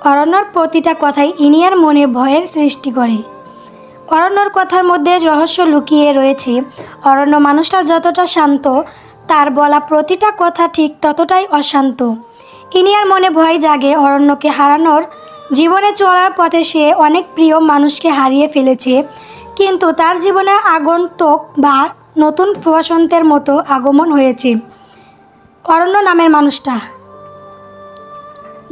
অরণ্যর প্রতিটা কথাই ইনিয়ার মনে ভয়ের সৃষ্টি করে। অরণ্যর কথার মধ্যে রহস্য লুকিয়ে রয়েছে। অরণ্য মানুষটা যতটা শান্ত, তার বলা প্রতিটা কথা ঠিক ততটাই অশান্ত। ইনিয়ার মনে ভয় জাগে অরণ্যকে হারানোর। জীবনে চলার পথে সে অনেক প্রিয় মানুষকে হারিয়ে ফেলেছে, কিন্তু তার জীবনে আগন্তুক বা নতুন বসন্তের মতো আগমন হয়েছে অরণ্য নামের মানুষটা,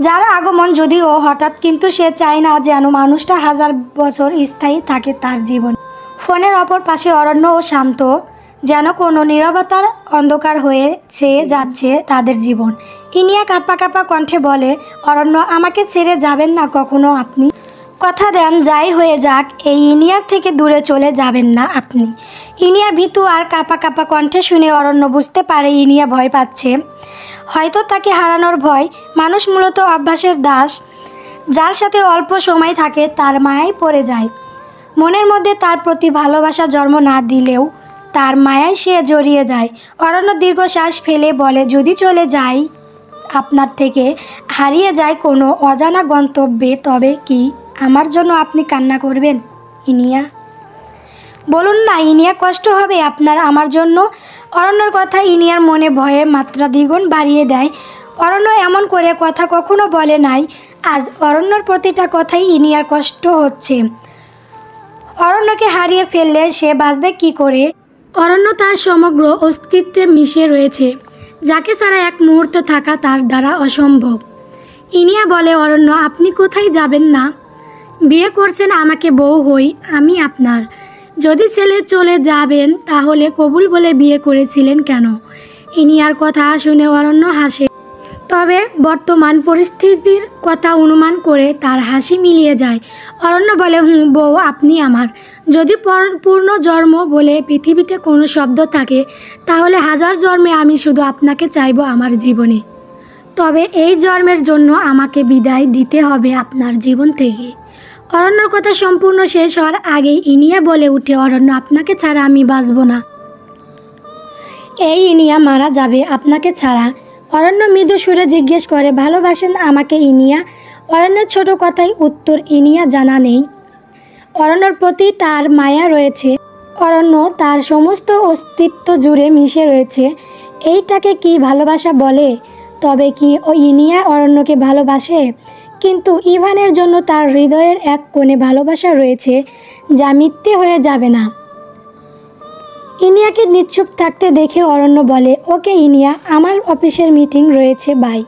যার আগমন যদিও হঠাৎ, কিন্তু সে চায় না যেন মানুষটা 1000 বছর স্থায়ী থাকে তার জীবন। ফোনের অপর পাশে অরণ্য ও শান্ত, যেন কোনো নীরবতার অন্ধকার হয়ে ছেয়ে যাচ্ছে তাদের জীবন। ইনিয়া কাঁপা কাঁপা কণ্ঠে বলে, অরণ্য, আমাকে ছেড়ে যাবেন না কখনো আপনি? কথা দেন যাই হয়ে যাক, এই ইনিয়ার থেকে দূরে চলে যাবেন না আপনি। ইনিয়া ভীতু আর কাঁপা কাঁপা কণ্ঠে শুনে অরণ্য বুঝতে পারে ইনিয়া ভয় পাচ্ছে। হয়তো তাকে হারানোর ভয়। মানুষ মূলত অভ্যাসের দাস, যার সাথে অল্প সময় থাকে তার মায়ায় পড়ে যায়। মনের মধ্যে তার প্রতি ভালোবাসা জন্ম না দিলেও তার মায়ায় সে জড়িয়ে যায়। অরণ্য দীর্ঘশ্বাস ফেলে বলে, যদি চলে যাই আপনার থেকে, হারিয়ে যায় কোনো অজানা গন্তব্যে, তবে কি আমার জন্য আপনি কান্না করবেন ইনিয়া? বলুন না ইনিয়া, কষ্ট হবে আপনার আমার জন্য? অরণ্যর কথা ইনিয়ার মনে ভয়ে মাত্রা দ্বিগুণ বাড়িয়ে দেয়। অরণ্য এমন করে কথা কখনো বলে নাই। আজ অরণ্যর প্রতিটা কথাই ইনিয়ার কষ্ট হচ্ছে। অরণ্যকে হারিয়ে ফেললে সে বাঁচবে কি করে? অরণ্য তার সমগ্র অস্তিত্বে মিশে রয়েছে, যাকে ছাড়া এক মুহূর্ত থাকা তার দ্বারা অসম্ভব। ইনিয়া বলে, অরণ্য, আপনি কোথায় যাবেন না? বিয়ে করছেন আমাকে বউ হই আমি আপনার। যদি ছেলে চলে যাবেন তাহলে কবুল বলে বিয়ে করেছিলেন কেন? ইনিয়ার কথা শুনে অরণ্য হাসে, তবে বর্তমান পরিস্থিতির কথা অনুমান করে তার হাসি মিলিয়ে যায়। অরণ্য বলে, বউ আপনি আমার। যদি পূর্ণ জন্ম বলে পৃথিবীতে কোনো শব্দ থাকে, তাহলে 1000 জন্মে আমি শুধু আপনাকে চাইব আমার জীবনে। তবে এই জন্মের জন্য আমাকে বিদায় দিতে হবে আপনার জীবন থেকে। অরণ্যর কথা সম্পূর্ণ শেষ হওয়ার আগেই ইনিয়া বলে উঠে, অরণ্য, আপনাকে ছাড়া আমি বাঁচব না। এই ইনিয়া মারা যাবে আপনাকে ছাড়া। অরণ্য মৃদু সুরে জিজ্ঞেস করে, ভালোবাসেন আমাকে ইনিয়া? অরণ্যের ছোট কথায় উত্তর ইনিয়া জানা নেই। অরণ্যর প্রতি তার মায়া রয়েছে। অরণ্য তার সমস্ত অস্তিত্ব জুড়ে মিশে রয়েছে। এইটাকে কি ভালোবাসা বলে? তবে কি ও ইনিয়া অরণ্যকে ভালোবাসে? কিন্তু ইভানের জন্য তার হৃদয়ের এক কোণে ভালোবাসা রয়েছে, যা মিথ্যে হয়ে যাবে না। ইনিয়াকে নিশ্চুপ থাকতে দেখে অরণ্য বলে, ওকে ইনিয়া, আমার অফিসের মিটিং রয়েছে, বাই।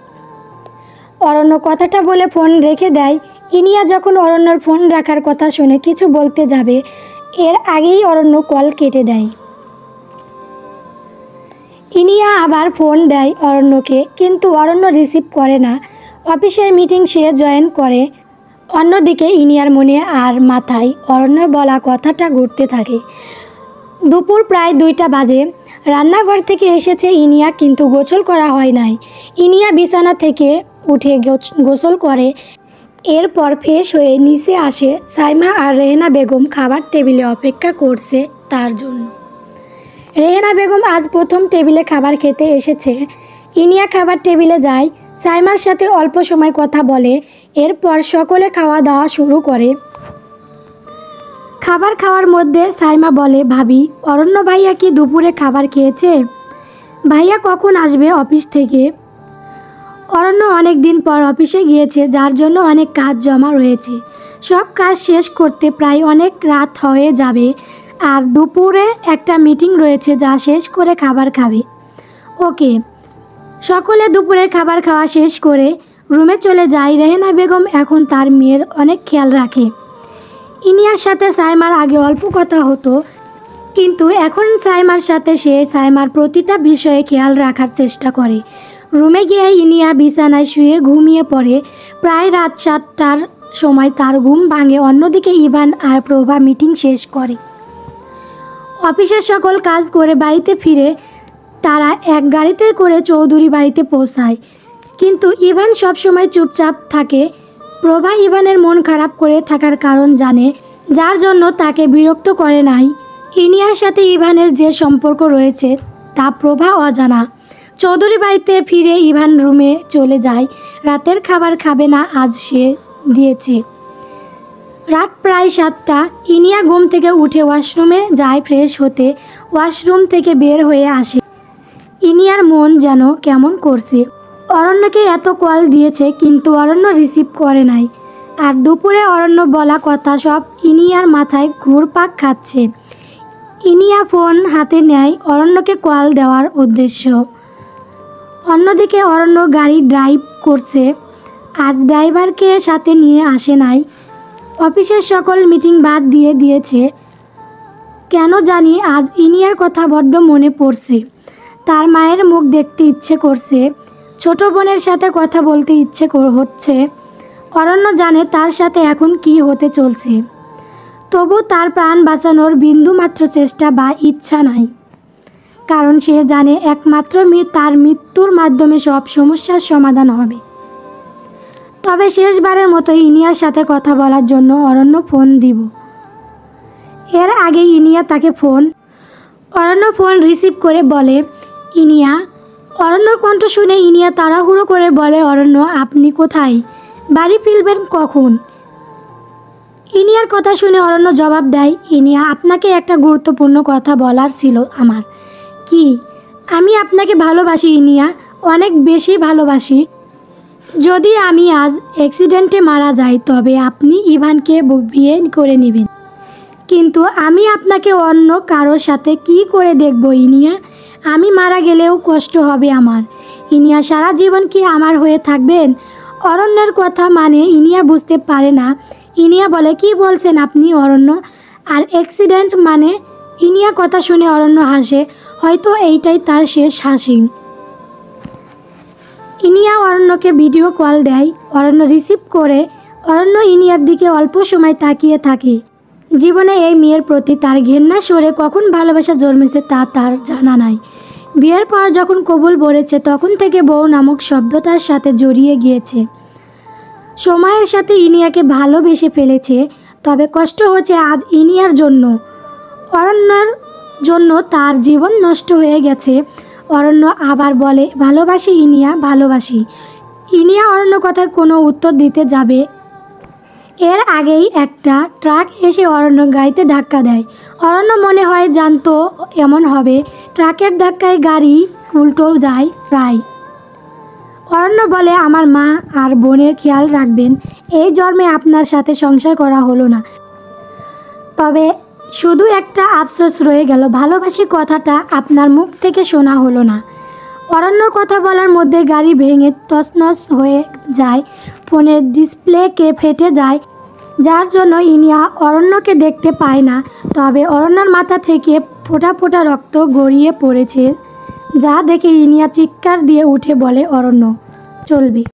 অরণ্য কথাটা বলে ফোন রেখে দেয়। ইনিয়া যখন অরণ্যর ফোন রাখার কথা শুনে কিছু বলতে যাবে, এর আগেই অরণ্য কল কেটে দেয়। ইনিয়া আবার ফোন দেয় অরণ্যকে, কিন্তু অরণ্য রিসিভ করে না। অফিসের মিটিং সে জয়েন করে। অন্যদিকে ইনিয়ার মনে আর মাথায় অরণ্যর বলা কথাটা ঘুরতে থাকে। দুপুর প্রায় 2টা বাজে। রান্নাঘর থেকে এসেছে ইনিয়া, কিন্তু গোসল করা হয় নাই। ইনিয়া বিছানা থেকে উঠে গোসল করে, এরপর ফ্রেশ হয়ে নিচে আসে। সাইমা আর রেহেনা বেগম খাবার টেবিলে অপেক্ষা করছে তার জন্য। রেহেনা বেগম আজ প্রথম টেবিলে খাবার খেতে এসেছে। ইনিয়া খাবার টেবিলে যায়, সাইমার সাথে অল্প সময় কথা বলে, এরপর সকলে খাওয়া দাওয়া শুরু করে। খাবার খাওয়ার মধ্যে সাইমা বলে, ভাবি, অরণ্য ভাইয়া কি দুপুরে খাবার খেয়েছে? ভাইয়া কখন আসবে অফিস থেকে? অরণ্য অনেক দিন পর অফিসে গিয়েছে, যার জন্য অনেক কাজ জমা রয়েছে। সব কাজ শেষ করতে প্রায় অনেক রাত হয়ে যাবে, আর দুপুরে একটা মিটিং রয়েছে যা শেষ করে খাবার খাবে। ওকে। সকলে দুপুরের খাবার খাওয়া শেষ করে রুমে চলে যায়। রেহেনা বেগম এখন তার মেয়ের অনেক খেয়াল রাখে। ইনিয়ার সাথে সাইমার আগে অল্প কথা হতো, কিন্তু এখন সাইমার সাথে সে সাইমার প্রতিটা বিষয়ে খেয়াল রাখার চেষ্টা করে। রুমে গিয়ে ইনিয়া বিছানায় শুয়ে ঘুমিয়ে পড়ে। প্রায় রাত 7টার সময় তার ঘুম ভাঙে। অন্যদিকে ইভান আর প্রভা মিটিং শেষ করে অফিসের সকল কাজ করে বাড়িতে ফিরে তারা এক গাড়িতে করে চৌধুরী বাড়িতে পৌঁছায়। কিন্তু ইভান সবসময় চুপচাপ থাকে। প্রভা ইভানের মন খারাপ করে থাকার কারণ জানে, যার জন্য তাকে বিরক্ত করে নাই। ইনিয়ার সাথে ইভানের যে সম্পর্ক রয়েছে তা প্রভা অজানা। চৌধুরী বাড়িতে ফিরে ইভান রুমে চলে যায়। রাতের খাবার খাবে না আজ সে, দিয়েছে। রাত প্রায় 7টা। ইনিয়া ঘুম থেকে উঠে ওয়াশরুমে যায় ফ্রেশ হতে। ওয়াশরুম থেকে বের হয়ে আসে। ইনিয়ার মন যেন কেমন করছে। অরণ্যকে এত কল দিয়েছে কিন্তু অরণ্য রিসিভ করে নাই। আর দুপুরে অরণ্য বলা কথা সব ইনিয়ার মাথায় ঘুরপাক খাচ্ছে। ইনিয়া ফোন হাতে নেয় অরণ্যকে কল দেওয়ার উদ্দেশ্য। অন্যদিকে অরণ্য গাড়ি ড্রাইভ করছে। আজ ড্রাইভারকে সাথে নিয়ে আসে নাই। অফিসের সকল মিটিং বাদ দিয়ে দিয়েছে। কেন জানি আজ ইনিয়ার কথা বড্ড মনে পড়ছে। তার মায়ের মুখ দেখতে ইচ্ছে করছে। ছোট বোনের সাথে কথা বলতে ইচ্ছে হচ্ছে। অরণ্য জানে তার সাথে এখন কি হতে চলছে। তবু তার প্রাণ বাঁচানোর বিন্দুমাত্র চেষ্টা বা ইচ্ছা নাই। কারণ সে জানে একমাত্র তার মৃত্যুর মাধ্যমে সব সমস্যার সমাধান হবে। তবে শেষবারের মতো ইনিয়ার সাথে কথা বলার জন্য অরণ্য ফোন দিব। এর আগে ইনিয়া তাকে অরণ্য ফোন রিসিভ করে বলে, ইনিয়া। অরণ্যর কণ্ঠ শুনে ইনিয়া তাড়াহুড়ো করে বলে, অরণ্য আপনি কোথায়? বাড়ি ফিরবেন কখন? ইনিয়ার কথা শুনে অরণ্য জবাব দেয়, ইনিয়া আপনাকে একটা গুরুত্বপূর্ণ কথা বলার ছিল আমার। কি? আমি আপনাকে ভালোবাসি ইনিয়া, অনেক বেশি ভালোবাসি। যদি আমি আজ অ্যাক্সিডেন্টে মারা যাই তবে আপনি ইভানকে বিয়ে করে নেবেন। কিন্তু আমি আপনাকে অন্য কারোর সাথে কি করে দেখব ইনিয়া? আমি মারা গেলেও কষ্ট হবে আমার। ইনিয়া সারা জীবন কি আমার হয়ে থাকবেন? অরণ্যের কথা মানে ইনিয়া বুঝতে পারে না। ইনিয়া বলে, কি বলছেন আপনি অরণ্য? আর অ্যাক্সিডেন্ট মানে? ইনিয়া কথা শুনে অরণ্য হাসে। হয়তো এইটাই তার শেষ হাসি। ইনিয়া অরণ্যকে ভিডিও কল দেয়। অরণ্য রিসিভ করে। অরণ্য ইনিয়ার দিকে অল্প সময় তাকিয়ে থাকে। জীবনে এই মেয়ের প্রতি তার ঘেন্না সরে কখন ভালোবাসা জন্মেছে তা তার জানা নাই। বিয়ের পর যখন কবুল বলেছে তখন থেকে বউ নামক শব্দ তার সাথে জড়িয়ে গিয়েছে। সময়ের সাথে ইনিয়াকে ভালোবেসে ফেলেছে। তবে কষ্ট হচ্ছে আজ ইনিয়ার জন্য। অরণ্যর জন্য তার জীবন নষ্ট হয়ে গেছে। অরণ্য আবার বলে, ভালোবাসি ইনিয়া, ভালোবাসি। ইনিয়া অরণ্য কথায় কোনো উত্তর দিতে যাবে এর আগেই একটা ট্রাক এসে অরণ্য গাড়িতে ধাক্কা দেয়। অরণ্য মনে হয় জানতো এমন হবে। ট্রাকের ধাক্কায় গাড়ি উল্টো যায় প্রায়। অরণ্য বলে, আমার মা আর বোনের খেয়াল রাখবেন। এই জন্মে আপনার সাথে সংসার করা হলো না। তবে শুধু একটা আফসোস রয়ে গেল, ভালোবাসি কথাটা আপনার মুখ থেকে শোনা হলো না। অরণ্যর কথা বলার মধ্যে গাড়ি ভেঙে তছনছ হয়ে যায়। ফোনের ডিসপ্লে ফেটে যায়, যার জন্য ইনিয়া অরণ্যকে দেখতে পায় না। তবে অরণ্যর মাথা থেকে ফোঁটা ফোঁটা রক্ত গড়িয়ে পড়েছে, যা দেখে ইনিয়া চিৎকার দিয়ে উঠে বলে, অরণ্য চলবে।